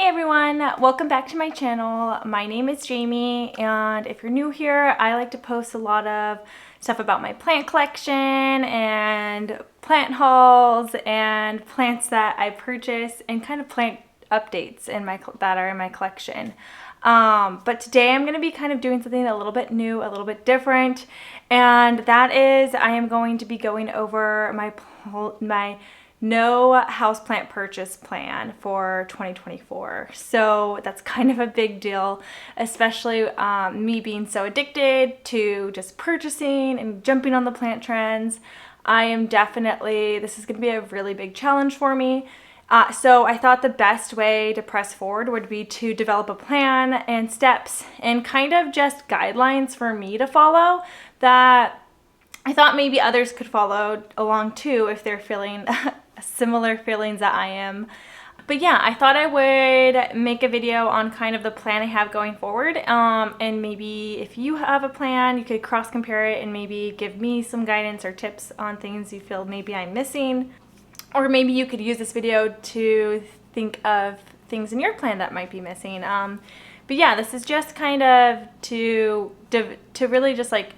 Hey everyone, welcome back to my channel. My name is Jamie, and if you're new here, I like to post a lot of stuff about my plant collection and plant hauls and plants that I purchase and kind of plant updates that are in my collection. But today I'm going to be kind of doing something a little bit new, a little bit different, and that is I am going to be going over my no houseplant purchase plan for 2024. So that's kind of a big deal, especially me being so addicted to just purchasing and jumping on the plant trends. This is going to be a really big challenge for me. So I thought the best way to press forward would be to develop a plan and steps and kind of just guidelines for me to follow that I thought maybe others could follow along too if they're feeling similar feelings that I am. But yeah, I thought I would make a video on kind of the plan I have going forward, and maybe if you have a plan, you could cross compare it and maybe give me some guidance or tips on things you feel maybe I'm missing. Or maybe you could use this video to think of things in your plan that might be missing. But yeah, this is just kind of to really just like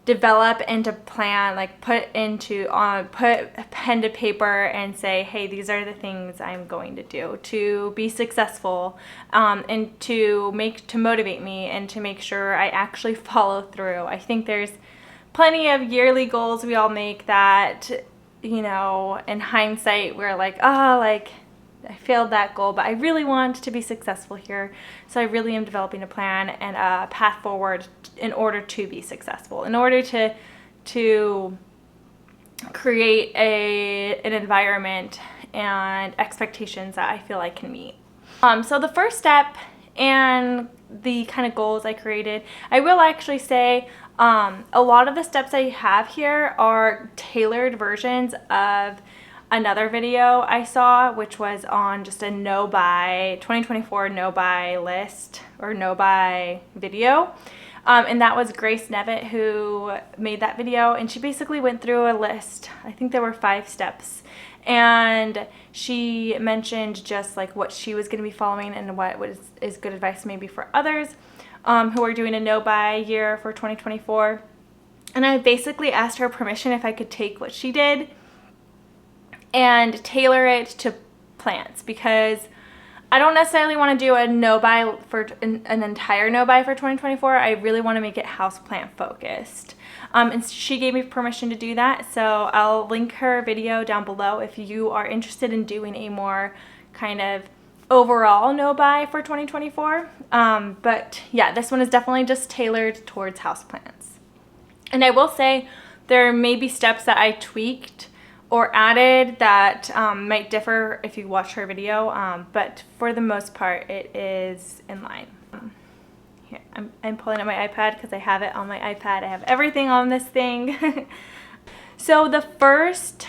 develop and to plan, like put pen to paper and say, hey, these are the things I'm going to do to be successful, and to motivate me and to make sure I actually follow through. I think there's plenty of yearly goals we all make that, you know, in hindsight we're like, oh, like I failed that goal, but I really want to be successful here. So I really am developing a plan and a path forward in order to be successful, in order to create an environment and expectations that I feel I can meet. So the first step and the kind of goals I created, I will actually say a lot of the steps I have here are tailored versions of another video I saw, which was on just a no buy 2024 no buy list or no buy video, and that was Grace Nevitt who made that video, and she basically went through a list. I think there were 5 steps, and she mentioned just like what she was going to be following and what is good advice maybe for others who are doing a no buy year for 2024. And I basically asked her permission if I could take what she did and tailor it to plants, because I don't necessarily want to do a no buy for an entire no buy for 2024. I really want to make it houseplant focused. And she gave me permission to do that. So I'll link her video down below if you are interested in doing a more kind of overall no buy for 2024. But yeah, this one is definitely just tailored towards houseplants. And I will say there may be steps that I tweaked or added that might differ if you watch her video, but for the most part it is in line. Here, I'm pulling up my iPad because I have it on my iPad. I have everything on this thing. So the first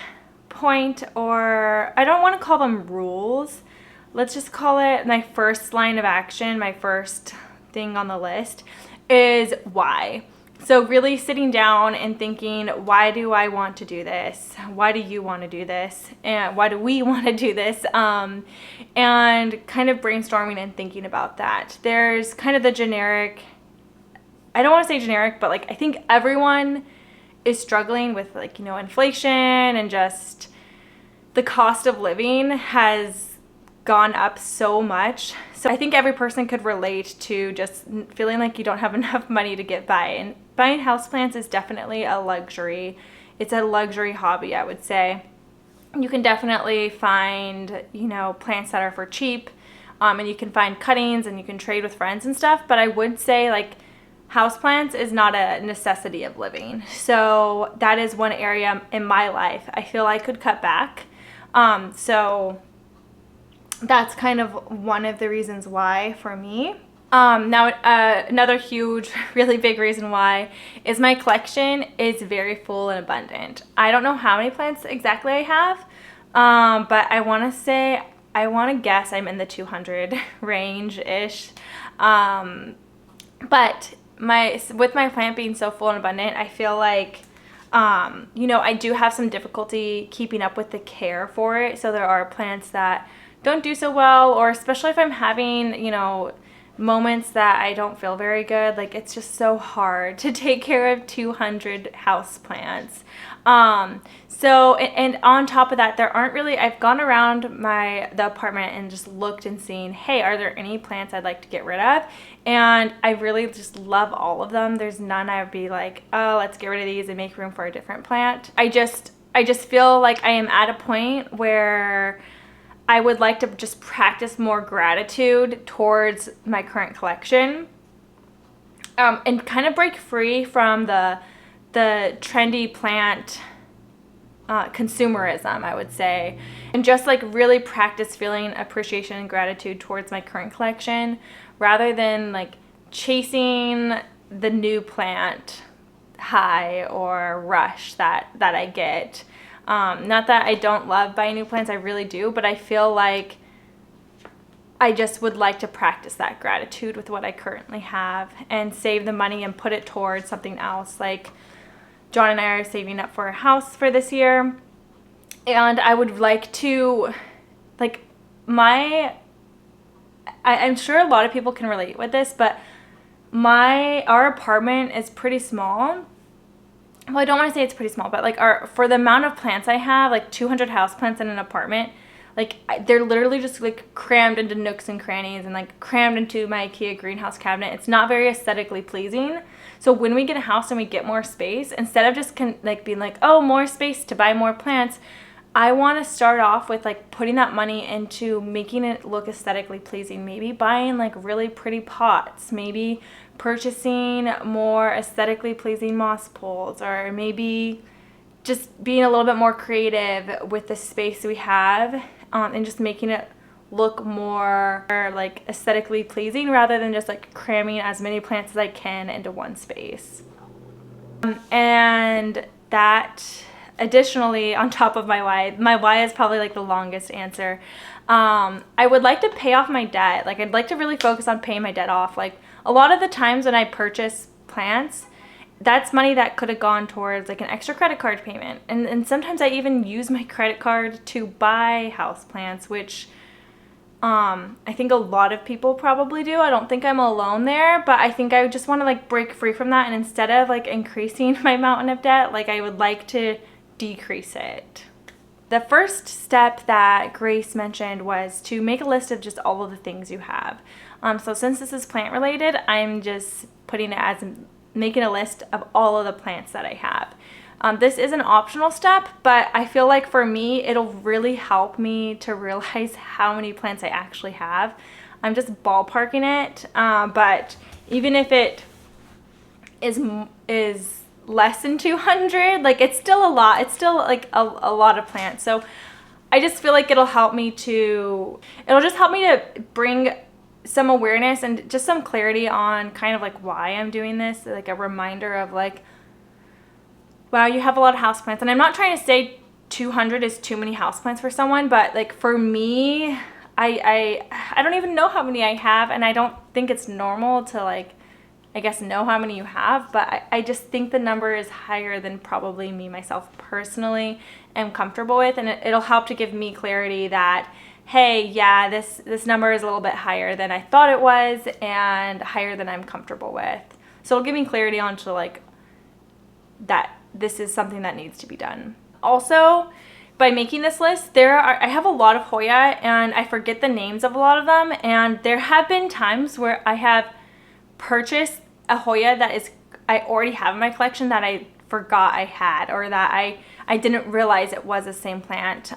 point, or I don't want to call them rules, let's just call it my first line of action, my first thing on the list, is why. So really sitting down and thinking, why do I want to do this? Why do you want to do this? And why do we want to do this? And kind of brainstorming and thinking about that. There's kind of the generic, I don't want to say generic, but like I think everyone is struggling with, like, you know, inflation and just the cost of living has gone up so much. So I think every person could relate to just feeling like you don't have enough money to get by. And buying houseplants is definitely a luxury. It's a luxury hobby, I would say. You can definitely find, you know, plants that are for cheap, and you can find cuttings and you can trade with friends and stuff. But I would say, like, houseplants is not a necessity of living. So that is one area in my life I feel I could cut back. So that's kind of one of the reasons why for me. Now, another huge, really big reason why is my collection is very full and abundant. I don't know how many plants exactly I have, but I want to guess I'm in the 200 range-ish. But with my plant being so full and abundant, I feel like, you know, I do have some difficulty keeping up with the care for it. So there are plants that don't do so well, or especially if I'm having, you know, moments that I don't feel very good. Like, it's just so hard to take care of 200 houseplants. So, and on top of that, there aren't really, I've gone around the apartment and just looked and seen, hey, are there any plants I'd like to get rid of? And I really just love all of them. There's none I would be like, oh, let's get rid of these and make room for a different plant. I just feel like I am at a point where I would like to just practice more gratitude towards my current collection, and kind of break free from the trendy plant consumerism, I would say, and just like really practice feeling appreciation and gratitude towards my current collection rather than like chasing the new plant high or rush that I get. Not that I don't love buying new plants, I really do, but I feel like I just would like to practice that gratitude with what I currently have and save the money and put it towards something else. Like, John and I are saving up for a house for this year, and I would like to, like, I'm sure a lot of people can relate with this, but our apartment is pretty small. Well, I don't want to say it's pretty small, but like for the amount of plants I have, like 200 houseplants in an apartment, like they're literally just like crammed into nooks and crannies and like crammed into my IKEA greenhouse cabinet. It's not very aesthetically pleasing. So when we get a house and we get more space, instead of just like being like, oh, more space to buy more plants, I want to start off with like putting that money into making it look aesthetically pleasing. Maybe buying like really pretty pots, maybe purchasing more aesthetically pleasing moss poles, or maybe just being a little bit more creative with the space we have, and just making it look more like aesthetically pleasing rather than just like cramming as many plants as I can into one space. And that, additionally, on top of my why is probably like the longest answer. I would like to pay off my debt. Like, I'd like to really focus on paying my debt off. Like, a lot of the times when I purchase plants, that's money that could have gone towards like an extra credit card payment. And sometimes I even use my credit card to buy house plants, which I think a lot of people probably do. I don't think I'm alone there, but I think I just want to like break free from that. And instead of like increasing my mountain of debt, like I would like to decrease it. The first step that Grace mentioned was to make a list of just all of the things you have. So since this is plant related, I'm just putting it as making a list of all of the plants that I have. This is an optional step, but I feel like for me, it'll really help me to realize how many plants I actually have. I'm just ballparking it, but even if it is less than 200, like it's still a lot. It's still like a lot of plants. So I just feel like it'll just help me to bring some awareness and just some clarity on kind of like why I'm doing this, like a reminder of like, wow, you have a lot of houseplants. And I'm not trying to say 200 is too many houseplants for someone, but like for me, I don't even know how many I have, and I don't think it's normal to like, I guess, know how many you have, but I just think the number is higher than probably me myself personally am comfortable with, and it'll help to give me clarity that, hey, yeah, this number is a little bit higher than I thought it was and higher than I'm comfortable with. So it'll give me clarity onto like that this is something that needs to be done. Also, by making this list, I have a lot of Hoya and I forget the names of a lot of them, and there have been times where I have purchased a Hoya that I already have in my collection that I forgot I had, or that I didn't realize it was the same plant.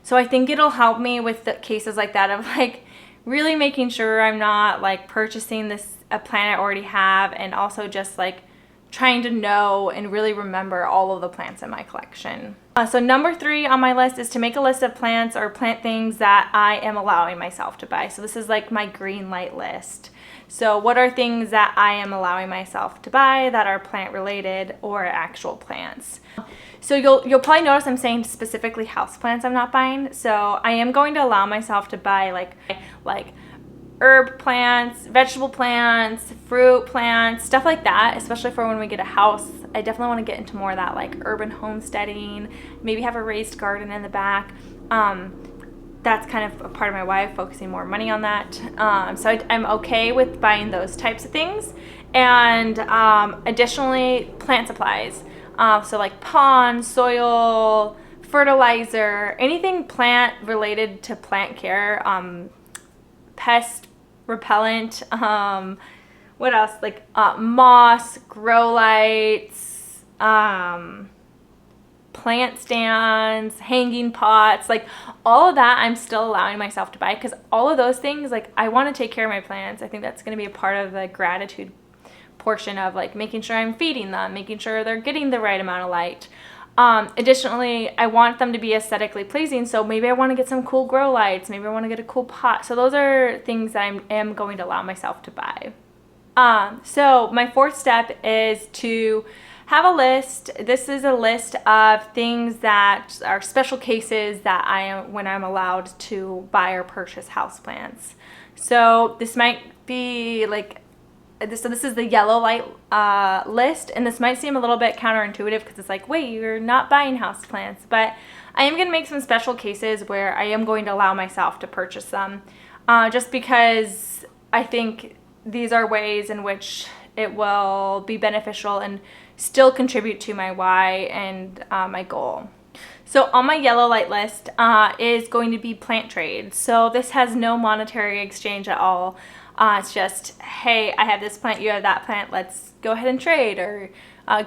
So I think it'll help me with the cases like that of like really making sure I'm not like purchasing a plant I already have, and also just like trying to know and really remember all of the plants in my collection. So number 3 on my list is to make a list of plants or plant things that I am allowing myself to buy. So this is like my green light list. So what are things that I am allowing myself to buy that are plant related or actual plants? So you'll probably notice I'm saying specifically house plants I'm not buying. So I am going to allow myself to buy like herb plants, vegetable plants, fruit plants, stuff like that, especially for when we get a house. I definitely want to get into more of that like urban homesteading, maybe have a raised garden in the back. that's kind of a part of my why, focusing more money on that. So I'm okay with buying those types of things. And additionally, plant supplies. So like pond, soil, fertilizer, anything plant related to plant care, pest repellent, what else? Like moss, grow lights, plant stands, hanging pots, like all of that I'm still allowing myself to buy, because all of those things, like I want to take care of my plants. I think that's going to be a part of the gratitude portion of like making sure I'm feeding them, making sure they're getting the right amount of light. Additionally, I want them to be aesthetically pleasing, so maybe I want to get some cool grow lights, maybe I want to get a cool pot. So those are things that I am going to allow myself to buy. So my fourth step is to have a list. This is a list of things that are special cases that when I'm allowed to buy or purchase houseplants. So this might be like, so this is the yellow light list, and this might seem a little bit counterintuitive because it's like, wait, you're not buying houseplants, but I am going to make some special cases where I am going to allow myself to purchase them, just because I think these are ways in which it will be beneficial and still contribute to my why and my goal. So on my yellow light list is going to be plant trade. So this has no monetary exchange at all. It's just, hey, I have this plant, you have that plant, let's go ahead and trade, or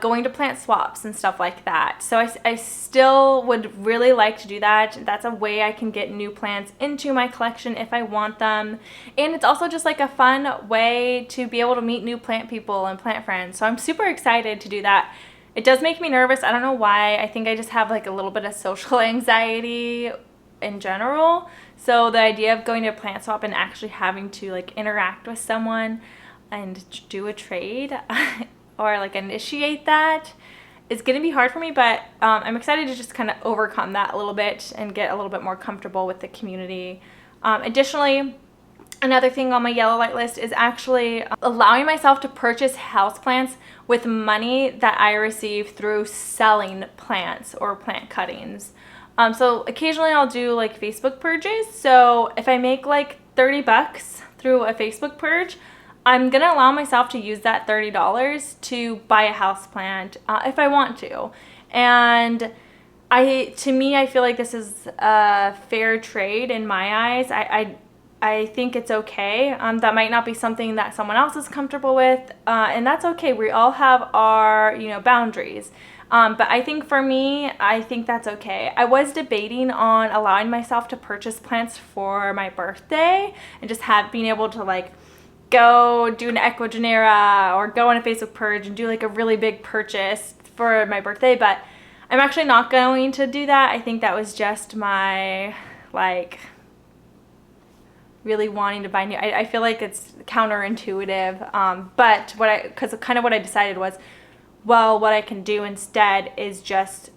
going to plant swaps and stuff like that. So I still would really like to do that. That's a way I can get new plants into my collection if I want them. And it's also just like a fun way to be able to meet new plant people and plant friends. So I'm super excited to do that. It does make me nervous. I don't know why. I think I just have like a little bit of social anxiety in general. So the idea of going to a plant swap and actually having to like interact with someone and do a trade or like initiate that is going to be hard for me, but I'm excited to just kind of overcome that a little bit and get a little bit more comfortable with the community. Additionally, another thing on my yellow light list is actually allowing myself to purchase houseplants with money that I receive through selling plants or plant cuttings. So occasionally I'll do like Facebook purges. So if I make like 30 bucks through a Facebook purge, I'm going to allow myself to use that $30 to buy a houseplant if I want to. And to me, I feel like this is a fair trade in my eyes. I think it's okay. That might not be something that someone else is comfortable with, and that's okay. We all have our, boundaries. But I think for me, I think that's okay. I was debating on allowing myself to purchase plants for my birthday and just being able to like go do an Ecuagenera or go on a Facebook purge and do like a really big purchase for my birthday, but I'm actually not going to do that. I think that was just my like really wanting to buy new. I feel like it's counterintuitive, but because kind of what I decided was, well, what I can do instead is just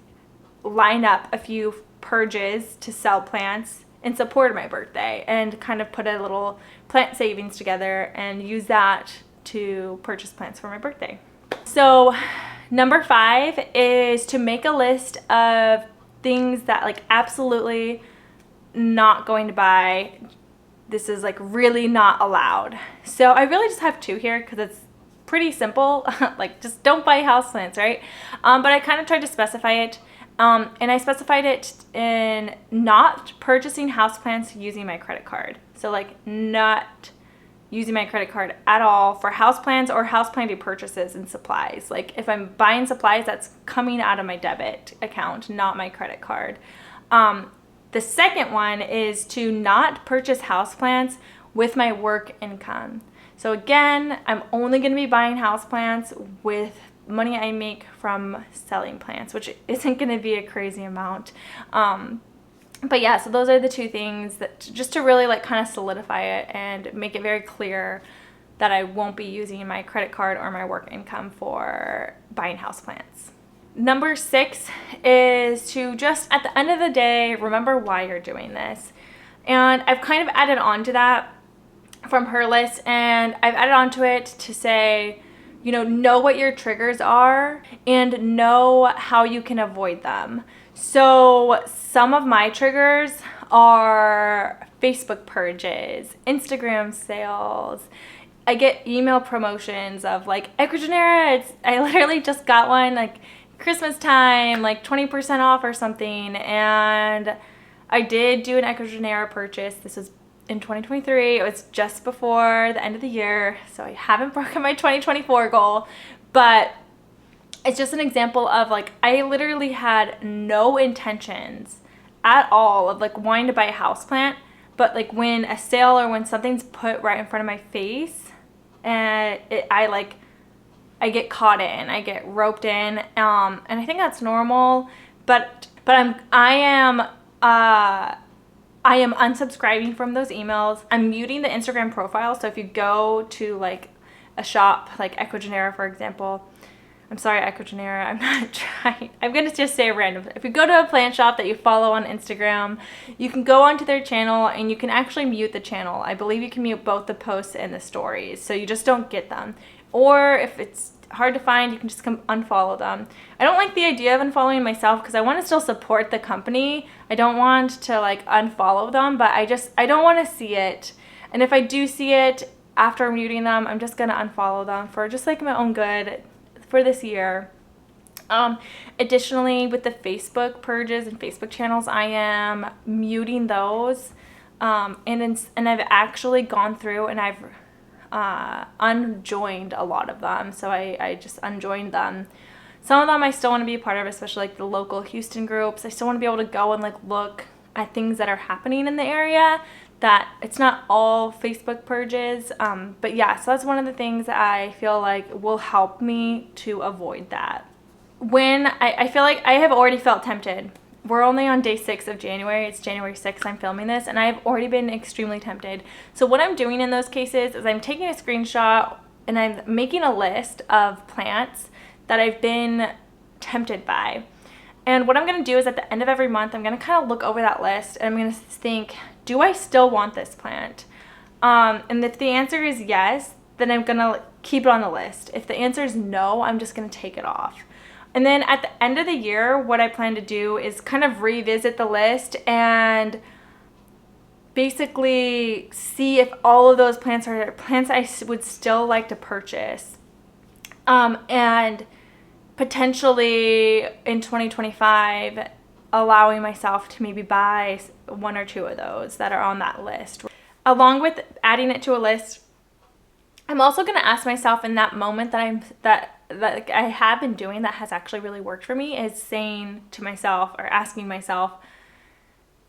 line up a few purges to sell plants in support of my birthday and kind of put a little plant savings together and use that to purchase plants for my birthday. So number 5 is to make a list of things that like absolutely not going to buy. This is like really not allowed. So I really just have 2 here because it's pretty simple. Like just don't buy houseplants, right? But I kind of tried to specify it. And I specified it in not purchasing houseplants using my credit card. So like not using my credit card at all for houseplants or houseplanting purchases and supplies. Like if I'm buying supplies, that's coming out of my debit account, not my credit card. The second one is to not purchase houseplants with my work income. So again, I'm only going to be buying houseplants with money I make from selling plants, which isn't going to be a crazy amount. But yeah, so those are the 2 things that just to really like kind of solidify it and make it very clear that I won't be using my credit card or my work income for buying houseplants. Number 6 is to just at the end of the day, remember why you're doing this. And I've kind of added on to that from her list, and I've added on to it to say, know what your triggers are and know how you can avoid them. So some of my triggers are Facebook purges, Instagram sales. I get email promotions of like Ecuagenera. I literally just got one like Christmas time, like 20% off or something. And I did do an Ecuagenera purchase. This was in 2023. It was just before the end of the year, so I haven't broken my 2024 goal, but it's just an example of like I literally had no intentions at all of like wanting to buy a houseplant, but like when a sale or when something's put right in front of my face, and I get caught in, I get roped in, and I think that's normal, but I am unsubscribing from those emails. I'm muting the Instagram profile. So if you go to like a shop like Ecuagenera, for example, I'm sorry, Ecuagenera, I'm not trying. I'm going to just say random. If you go to a plant shop that you follow on Instagram, you can go onto their channel and you can actually mute the channel. I believe you can mute both the posts and the stories, so you just don't get them. Or if it's hard to find, you can just come unfollow them. I don't like the idea of unfollowing myself because I want to still support the company. I don't want to like unfollow them, but I don't want to see it. And if I do see it after muting them, I'm just going to unfollow them for just like my own good for this year. Additionally, with the Facebook purges and Facebook channels, I am muting those. And I've actually gone through and I've unjoined a lot of them. So I just unjoined them. Some of them I still want to be a part of, especially like the local Houston groups. I still want to be able to go and like look at things that are happening in the area. That it's not all Facebook purges, but yeah, so that's one of the things that I feel like will help me to avoid that. When I feel like I have already felt tempted. We're only on day 6 of January. It's January 6th I'm filming this, and I've already been extremely tempted. So what I'm doing in those cases is I'm taking a screenshot and I'm making a list of plants that I've been tempted by. And what I'm going to do is at the end of every month, I'm going to kind of look over that list and I'm going to think, do I still want this plant? And if the answer is yes, then I'm going to keep it on the list. If the answer is no, I'm just going to take it off. And then at the end of the year, what I plan to do is kind of revisit the list and basically see if all of those plants are plants I would still like to purchase. And potentially in 2025, allowing myself to maybe buy 1 or 2 of those that are on that list. Along with adding it to a list, I'm also going to ask myself in that moment that I have been doing that has actually really worked for me, is saying to myself or asking myself,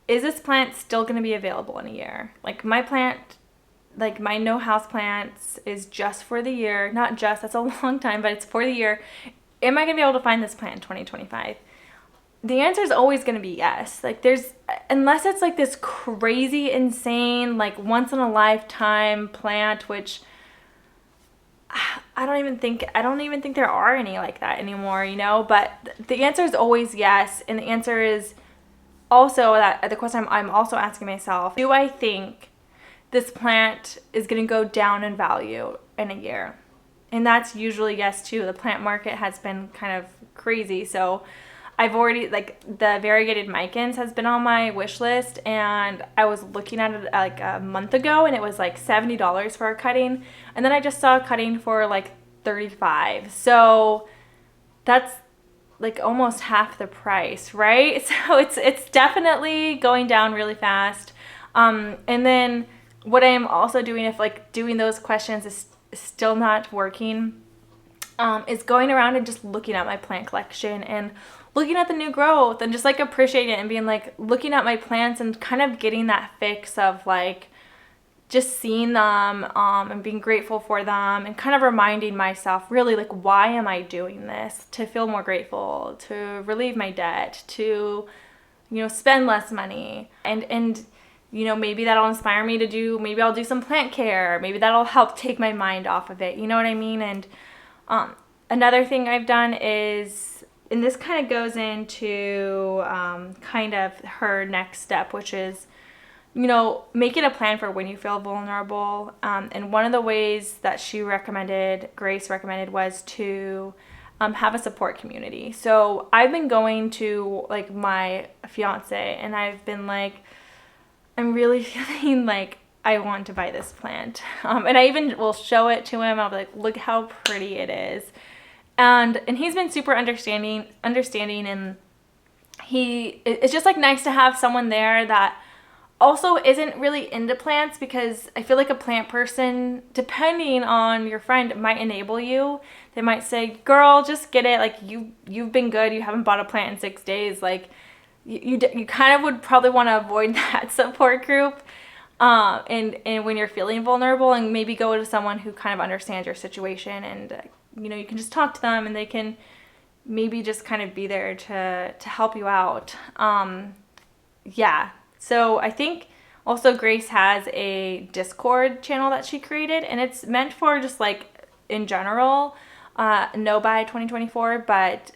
is this plant still going to be available in a year? Like my plant, like my no house plants is just for the year. Not just, that's a long time, but it's for the year. Am I going to be able to find this plant in 2025? The answer is always going to be yes. Like unless it's like this crazy, insane, like once in a lifetime plant, which I don't even think there are any like that anymore, you know, but the answer is always yes. And the answer is also that the question I'm also asking myself, do I think this plant is going to go down in value in a year? And that's usually yes too. The plant market has been kind of crazy. So I've already, like the variegated micans has been on my wish list, and I was looking at it like a month ago and it was like $70 for a cutting. And then I just saw a cutting for like $35. So that's like almost half the price, right? So it's definitely going down really fast. And then what I am also doing, if like doing those questions is still not working, is going around and just looking at my plant collection and looking at the new growth and just like appreciating it and being like looking at my plants and kind of getting that fix of like just seeing them and being grateful for them and kind of reminding myself really like, why am I doing this? To feel more grateful, to relieve my debt, to, you know, spend less money. And you know, maybe that'll inspire me to do, maybe I'll do some plant care. Maybe that'll help take my mind off of it. You know what I mean? And another thing I've done is, and this kind of goes into kind of her next step, which is, you know, making a plan for when you feel vulnerable. And one of the ways that Grace recommended, was to have a support community. So I've been going to like my fiance and I've been like, I'm really feeling like I want to buy this plant. And I even will show it to him. I'll be like, look how pretty it is. And he's been super understanding, and it's just like nice to have someone there that also isn't really into plants, because I feel like a plant person, depending on your friend, might enable you. They might say, girl, just get it. Like, you've been good. You haven't bought a plant in 6 days. Like, you kind of would probably want to avoid that support group. And when you're feeling vulnerable, and maybe go to someone who kind of understands your situation, and you can just talk to them, and they can maybe just kind of be there to help you out. Yeah. So I think also Grace has a Discord channel that she created, and it's meant for just like in general, no buy 2024, but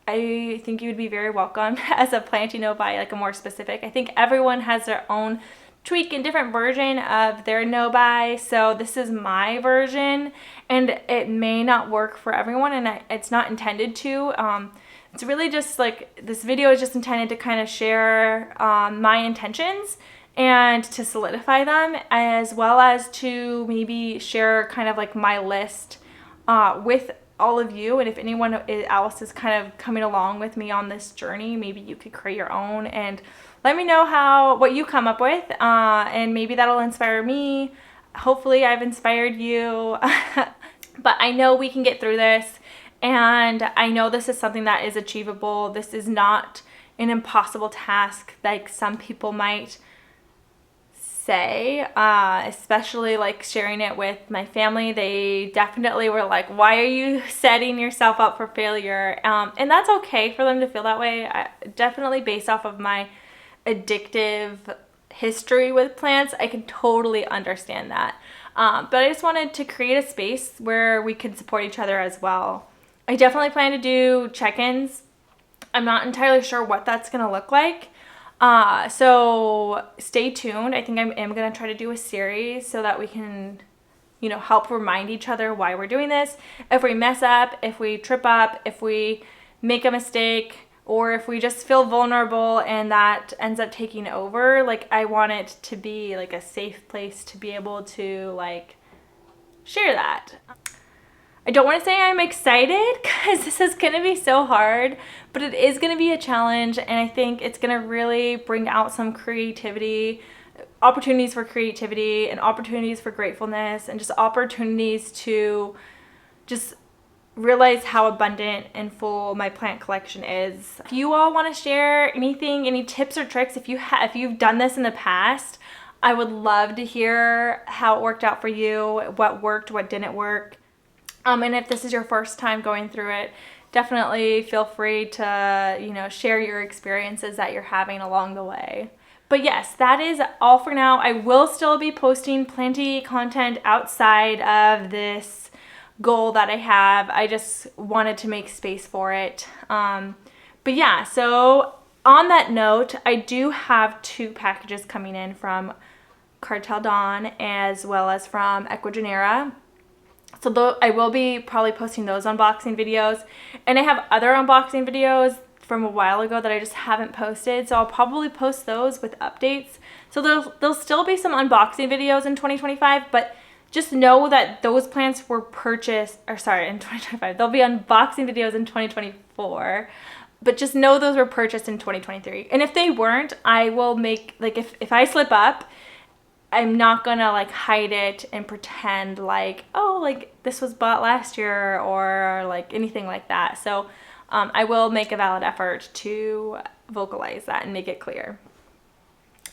I think you would be very welcome as a planty no buy, like a more specific. I think everyone has their own tweak and different version of their no buy. So this is my version, and it may not work for everyone, and it's not intended to. It's really just like, this video is just intended to kind of share my intentions and to solidify them, as well as to maybe share kind of like my list with all of you. And if anyone else is kind of coming along with me on this journey, maybe you could create your own and let me know what you come up with, and maybe that'll inspire me. Hopefully I've inspired you. But I know we can get through this, and I know this is something that is achievable. This is not an impossible task like some people might say, especially like sharing it with my family. They definitely were like, why are you setting yourself up for failure? And that's okay for them to feel that way. Definitely based off of my addictive history with plants, I can totally understand that. But I just wanted to create a space where we could support each other as well. I definitely plan to do check-ins. I'm not entirely sure what that's going to look like. So stay tuned. I think I am going to try to do a series so that we can, help remind each other why we're doing this. If we mess up, if we trip up, if we make a mistake, or if we just feel vulnerable and that ends up taking over, like, I want it to be like a safe place to be able to like share that. I don't want to say I'm excited, because this is going to be so hard, but it is going to be a challenge, and I think it's going to really bring out some creativity, opportunities for creativity, and opportunities for gratefulness, and just opportunities to just realize how abundant and full my plant collection is. If you all want to share anything, any tips or tricks, if you've done this in the past, I would love to hear how it worked out for you, what worked, what didn't work. And if this is your first time going through it, definitely feel free to, share your experiences that you're having along the way. But yes, that is all for now. I will still be posting plenty content outside of this goal that I have. I just wanted to make space for it. But yeah, so on that note, I do have 2 packages coming in from Cartel Dawn as well as from Ecuagenera. So I will be probably posting those unboxing videos, and I have other unboxing videos from a while ago that I just haven't posted, so I'll probably post those with updates. So there'll still be some unboxing videos in 2025, but just know that those plants were purchased, in 2025. There'll be unboxing videos in 2024, but just know those were purchased in 2023. And if they weren't, I will make, like, if I slip up, I'm not gonna like hide it and pretend like, oh, like this was bought last year, or like anything like that. So I will make a valid effort to vocalize that and make it clear.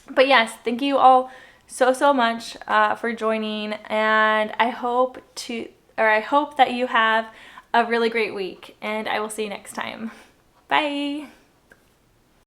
But yes, thank you all so much for joining, and I hope that you have a really great week, and I will see you next time. Bye.